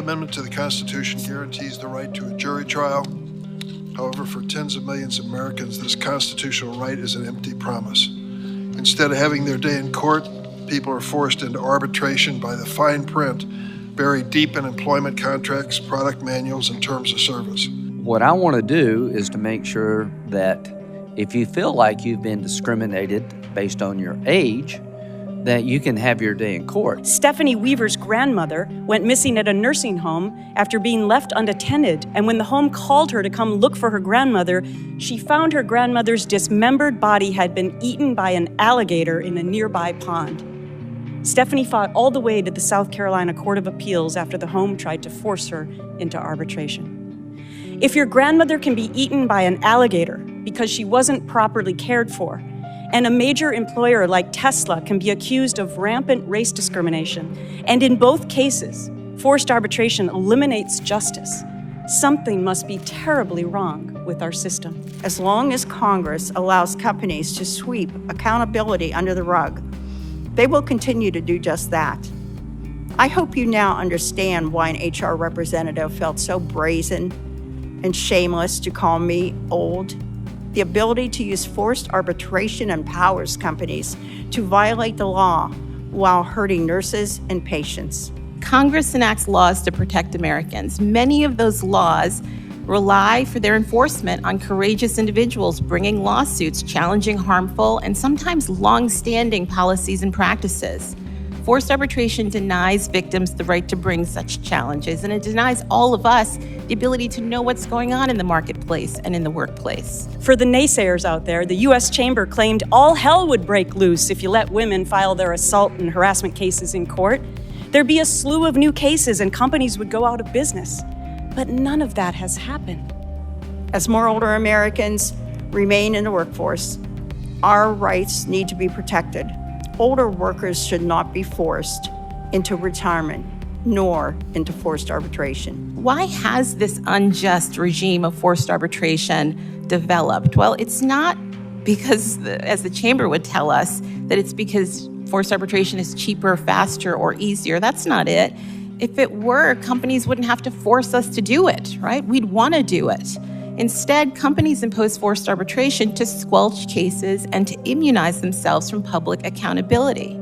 Amendment to the Constitution guarantees the right to a jury trial. However, for tens of millions of Americans, this constitutional right is an empty promise. Instead of having their day in court, people are forced into arbitration by the fine print buried deep in employment contracts, product manuals, and terms of service. What I want to do is to make sure that if you feel like you've been discriminated based on your age, that you can have your day in court. Stephanie Weaver's grandmother went missing at a nursing home after being left unattended, and when the home called her to come look for her grandmother, she found her grandmother's dismembered body had been eaten by an alligator in a nearby pond. Stephanie fought all the way to the South Carolina Court of Appeals after the home tried to force her into arbitration. If your grandmother can be eaten by an alligator because she wasn't properly cared for, and a major employer like Tesla can be accused of rampant race discrimination, and in both cases, forced arbitration eliminates justice, something must be terribly wrong with our system. As long as Congress allows companies to sweep accountability under the rug, they will continue to do just that. I hope you now understand why an HR representative felt so brazen and shameless to call me old. The ability to use forced arbitration empowers companies to violate the law while hurting nurses and patients. Congress enacts laws to protect Americans. Many of those laws rely for their enforcement on courageous individuals bringing lawsuits challenging harmful and sometimes long-standing policies and practices. Forced arbitration denies victims the right to bring such challenges, and it denies all of us the ability to know what's going on in the marketplace and in the workplace. For the naysayers out there, the U.S. Chamber claimed all hell would break loose if you let women file their assault and harassment cases in court. There'd be a slew of new cases and companies would go out of business. But none of that has happened. As more older Americans remain in the workforce, our rights need to be protected. Older workers should not be forced into retirement, nor into forced arbitration. Why has this unjust regime of forced arbitration developed? Well, it's not because, as the Chamber would tell us, that it's because forced arbitration is cheaper, faster, or easier. That's not it. If it were, companies wouldn't have to force us to do it, right? We'd want to do it. Instead, companies impose forced arbitration to squelch cases and to immunize themselves from public accountability.